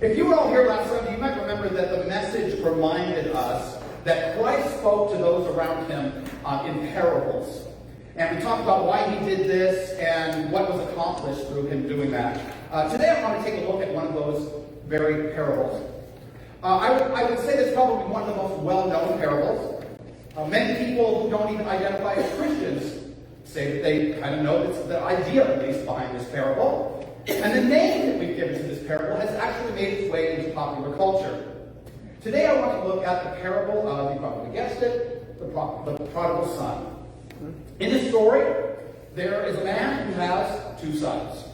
If you were all here last Sunday, you might remember that the message reminded us that Christ spoke to those around him in parables. And we talked about why he did this and what was accomplished through him doing that. Today I want to take a look at one of those very parables. I would say that's probably one of the most well-known parables. Many people who don't even identify as Christians say that they kind of know the idea, at least, behind this parable. And the name that we've given to this parable has actually made its way into popular culture. Today I want to look at the parable of, you probably guessed it, the prodigal son. In this story, there is a man who has two sons.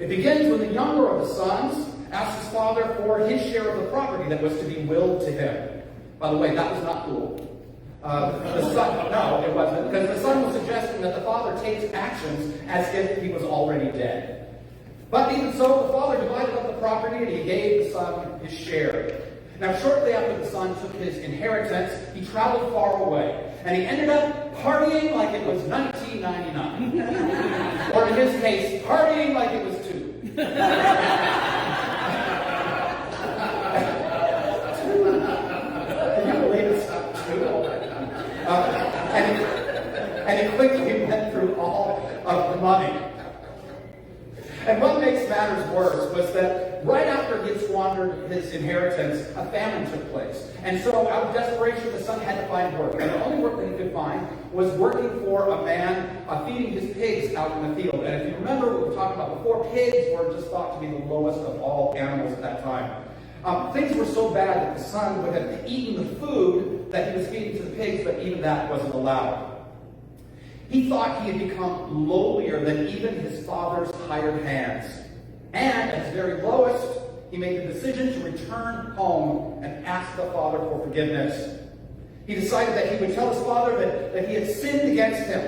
It begins when the younger of the sons asks his father for his share of the property that was to be willed to him. By the way, that was not cool. No, it wasn't, because the son was suggesting that the father takes actions as if he was already dead. But even so, the father divided up the property and he gave the son his share. Now, shortly after the son took his inheritance, he traveled far away. And he ended up partying like it was 1999. Or in his case, partying like it was 2. Can you believe it's not 2? And he quickly went through all of the money. And what makes matters worse was that right after he had squandered his inheritance, a famine took place. And so out of desperation, the son had to find work. And the only work that he could find was working for a man feeding his pigs out in the field. And if you remember what we talked about before, pigs were just thought to be the lowest of all animals at that time. Things were so bad that the son would have eaten the food that he was feeding to the pigs, but even that wasn't allowed. He thought he had become lowlier than even his father's hired hands. And at his very lowest, he made the decision to return home and ask the father for forgiveness. He decided that he would tell his father that he had sinned against him.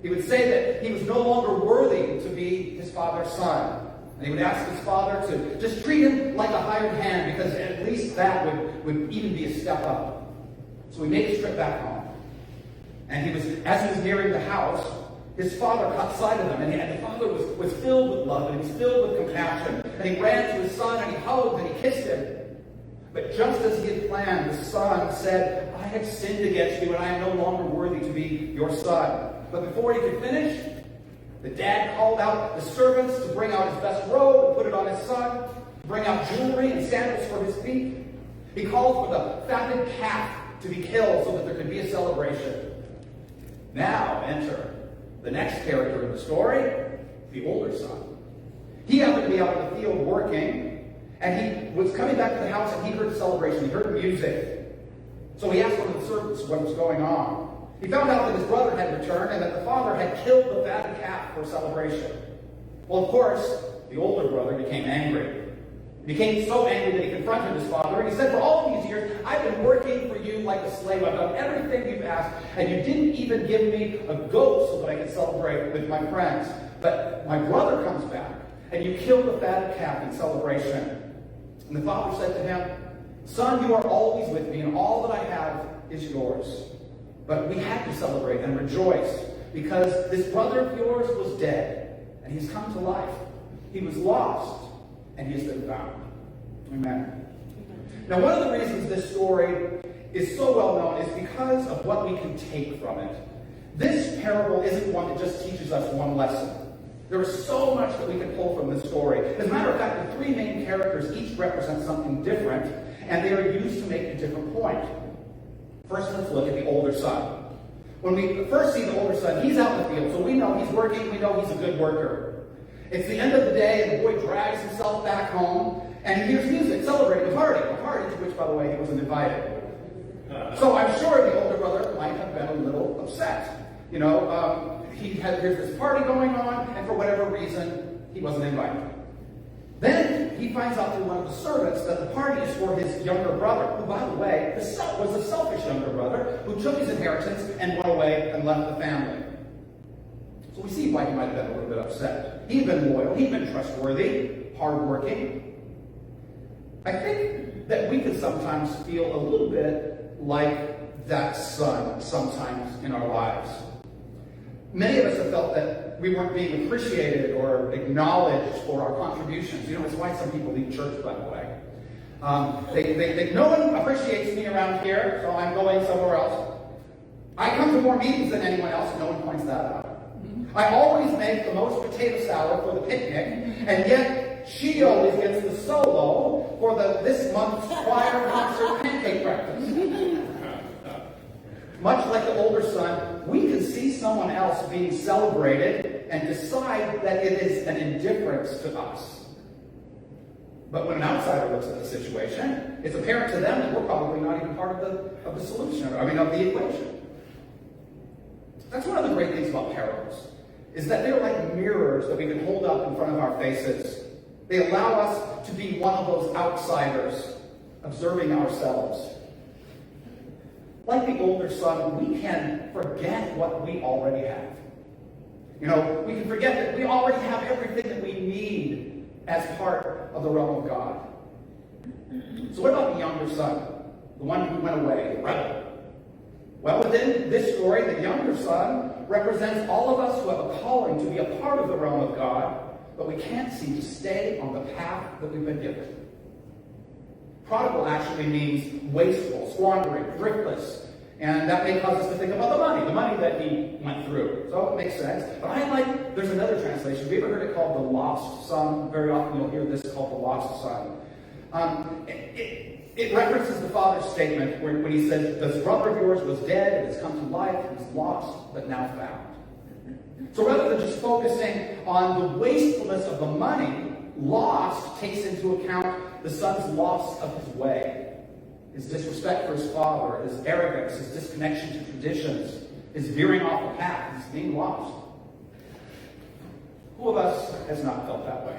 He would say that he was no longer worthy to be his father's son. And he would ask his father to just treat him like a hired hand, because at least that would even be a step up. So he made his trip back home. And as he was nearing the house, his father caught sight of him, and the father was filled with love, and he was filled with compassion. And he ran to his son, and he hugged, and he kissed him. But just as he had planned, the son said, "I have sinned against you, and I am no longer worthy to be your son." But before he could finish, the dad called out the servants to bring out his best robe and put it on his son, to bring out jewelry and sandals for his feet. He called for the fattened calf to be killed so that there could be a celebration. Now enter the next character in the story, the older son. He happened to be out in the field working, and he was coming back to the house, and he heard the celebration. He heard the music. So he asked one of the servants what was going on. He found out that his brother had returned and that the father had killed the fatted calf for celebration. Well, of course, the older brother became angry. He became so angry that he confronted his father, and he said, "For all these years, I've been working for you like a slave. I've done everything you've asked, and you didn't even give me a goat so that I could celebrate with my friends. But my brother comes back, and you kill the fatted calf in celebration." And the father said to him, "Son, you are always with me, and all that I have is yours. But we had to celebrate and rejoice, because this brother of yours was dead, and he's come to life. He was lost, and he has been found." Amen. Now, one of the reasons this story is so well known is because of what we can take from it. This parable isn't one that just teaches us one lesson. There is so much that we can pull from this story. As a matter of fact, the three main characters each represent something different, and they are used to make a different point. First, let's look at the older son. When we first see the older son, he's out in the field, so we know he's working, we know he's a good worker. It's the end of the day, and the boy drags himself back home, and he hears music, celebrating a party to which, by the way, he wasn't invited. So I'm sure the older brother might have been a little upset. There's this party going on, and for whatever reason, he wasn't invited. Then he finds out through one of the servants that the party is for his younger brother, who, by the way, was a selfish younger brother who took his inheritance and went away and left the family. So we see why he might have been a little bit upset. He'd been loyal, he'd been trustworthy, hardworking. I think that we can sometimes feel a little bit like that son sometimes in our lives. Many of us have felt that we weren't being appreciated or acknowledged for our contributions. It's why some people leave church, by the way. No one appreciates me around here, so I'm going somewhere else. I come to more meetings than anyone else, and no one points that out. I always make the most potato salad for the picnic, and yet she always gets the solo for this month's choir concert pancake breakfast. Much like the older son, we can see someone else being celebrated and decide that it is an indifference to us. But when an outsider looks at the situation, it's apparent to them that we're probably not even part of the solution, of the equation. That's one of the great things about parables, is that they're like mirrors that we can hold up in front of our faces. They allow us to be one of those outsiders, observing ourselves. Like the older son, we can forget what we already have. We can forget that we already have everything that we need as part of the realm of God. So what about the younger son, the one who went away, the rebel? Well, within this story, the younger son represents all of us who have a calling to be a part of the realm of God, but we can't seem to stay on the path that we've been given. Prodigal actually means wasteful, squandering, thriftless, and that may cause us to think about the money that he went through. So it makes sense. But there's another translation. Have you ever heard it called the lost son? Very often you'll hear this called the lost son. It references the father's statement when he says, "This brother of yours was dead and has come to life, and is lost, but now found." So rather than just focusing on the wastefulness of the money, lost takes into account the son's loss of his way, his disrespect for his father, his arrogance, his disconnection to traditions, his veering off the path, his being lost. Who of us has not felt that way?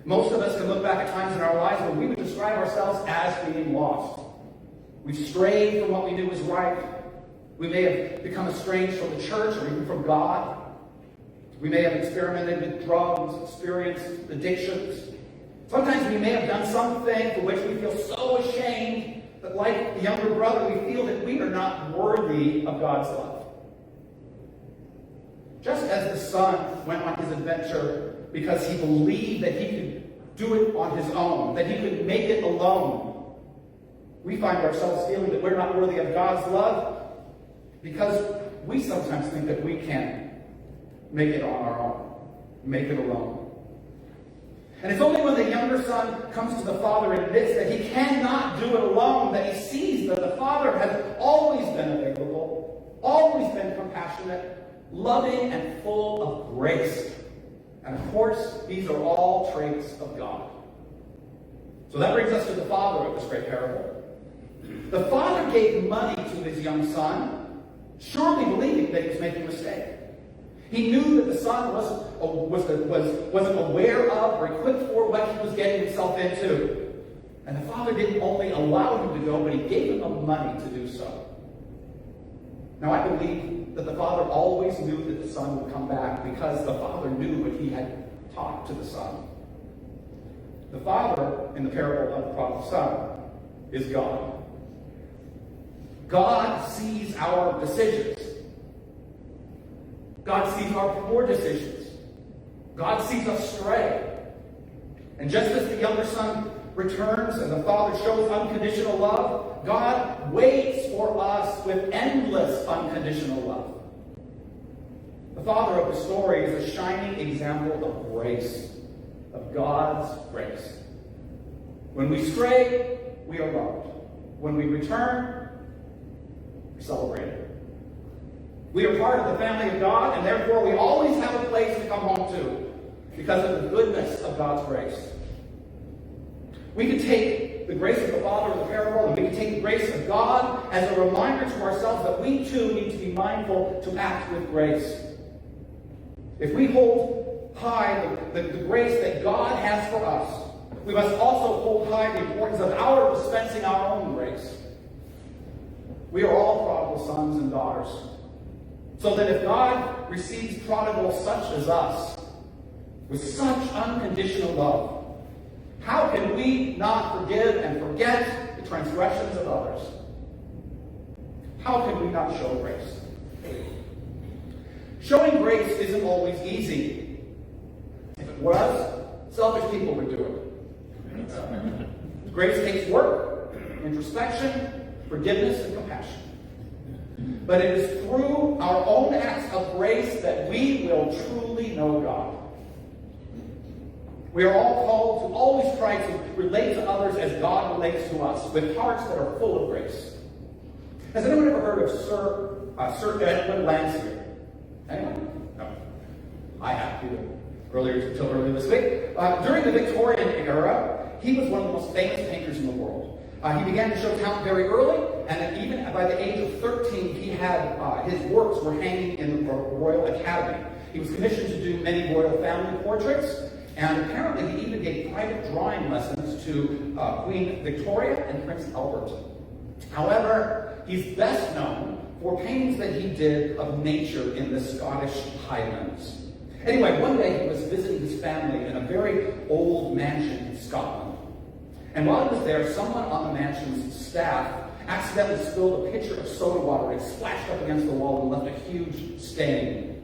Most of us can look back at times in our lives when we would describe ourselves as being lost. We've strayed from what we knew was right. We may have become estranged from the church or even from God. We may have experimented with drugs, experienced addictions. Sometimes we may have done something for which we feel so ashamed that, like the younger brother, we feel that we are not worthy of God's love. Just as the son went on his adventure because he believed that he could do it on his own, that he could make it alone, we find ourselves feeling that we're not worthy of God's love because we sometimes think that we can make it on our own, make it alone. And it's only when the younger son comes to the father and admits that he cannot do it alone that he sees that the father has always been available, always been compassionate, loving, and full of grace. And of course, these are all traits of God. So that brings us to the father of this great parable. The father gave money to his young son, surely believing that he was making a mistake. He knew that the son wasn't aware of or equipped for what he was getting himself into. And the father didn't only allow him to go, but he gave him the money to do so. Now, I believe that the father always knew that the son would come back because the father knew what he had taught to the son. The father in the parable of the prodigal son is God. God sees our decisions. God sees our poor decisions. God sees us stray. And just as the younger son returns and the father shows unconditional love, God waits for us with endless unconditional love. The father of the story is a shining example of grace, of God's grace. When we stray, we are loved. When we return, we're celebrated. We are part of the family of God, and therefore we always have a place to come home to because of the goodness of God's grace. We can take the grace of the father of the parable, and we can take the grace of God as a reminder to ourselves that we too need to be mindful to act with grace. If we hold high the grace that God has for us, we must also hold high the importance of our dispensing our own grace. We are all prodigal sons and daughters. So that if God receives prodigals such as us with such unconditional love, how can we not forgive and forget the transgressions of others? How can we not show grace? Showing grace isn't always easy. If it was, selfish people would do it. Grace takes work, introspection, forgiveness, and compassion. But it is through our own acts of grace that we will truly know God. We are all called to always try to relate to others as God relates to us, with hearts that are full of grace. Has anyone ever heard of Sir Edwin Landseer? Anyone? No. I have, until earlier this week. During the Victorian era, he was one of the most famous painters in the world. He began to show talent very early, and even by the age of 13, he had his works were hanging in the Royal Academy. He was commissioned to do many royal family portraits, and apparently he even gave private drawing lessons to Queen Victoria and Prince Albert. However, he's best known for paintings that he did of nature in the Scottish Highlands. Anyway, one day he was visiting his family in a very old mansion in Scotland. And while he was there, someone on the mansion's staff accidentally spilled a pitcher of soda water and splashed up against the wall and left a huge stain.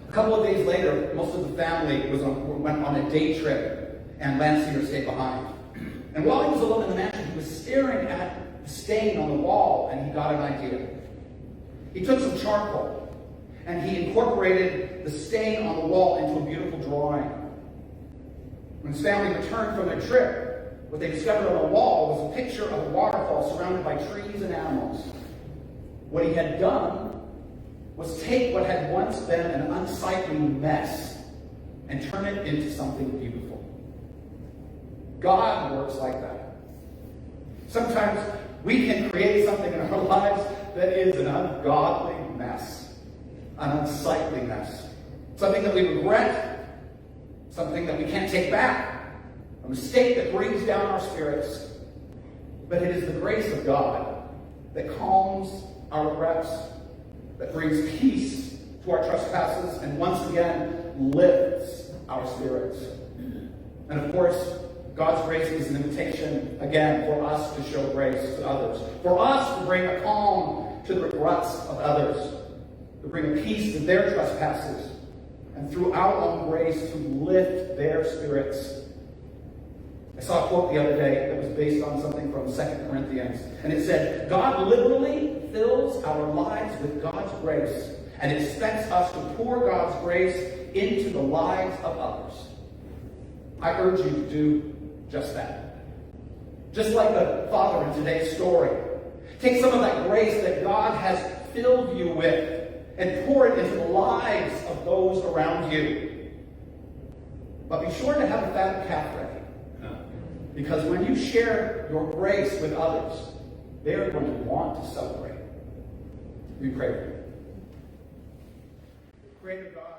A couple of days later, most of the family went on a day trip, and Landseer stayed behind. And while he was alone in the mansion, he was staring at the stain on the wall, and he got an idea. He took some charcoal, and he incorporated the stain on the wall into a beautiful drawing. When his family returned from their trip, what they discovered on the wall was a picture of a waterfall surrounded by trees and animals. What he had done was take what had once been an unsightly mess and turn it into something beautiful. God works like that. Sometimes we can create something in our lives that is an ungodly mess, an unsightly mess, something that we regret, something that we can't take back, a mistake that brings down our spirits. But it is the grace of God that calms our regrets, that brings peace to our trespasses, and once again lifts our spirits. And of course, God's grace is an invitation, again, for us to show grace to others, for us to bring a calm to the regrets of others, to bring a peace to their trespasses, and through our own grace to lift their spirits. I saw a quote the other day that was based on something from 2 Corinthians, and it said, God literally fills our lives with God's grace and expects us to pour God's grace into the lives of others. I urge you to do just that. Just like the father in today's story. Take some of that grace that God has filled you with and pour it into the lives of those around you. But be sure to have a fatted calf ready. Because when you share your grace with others, they are going to want to celebrate. We pray for you. Creator God.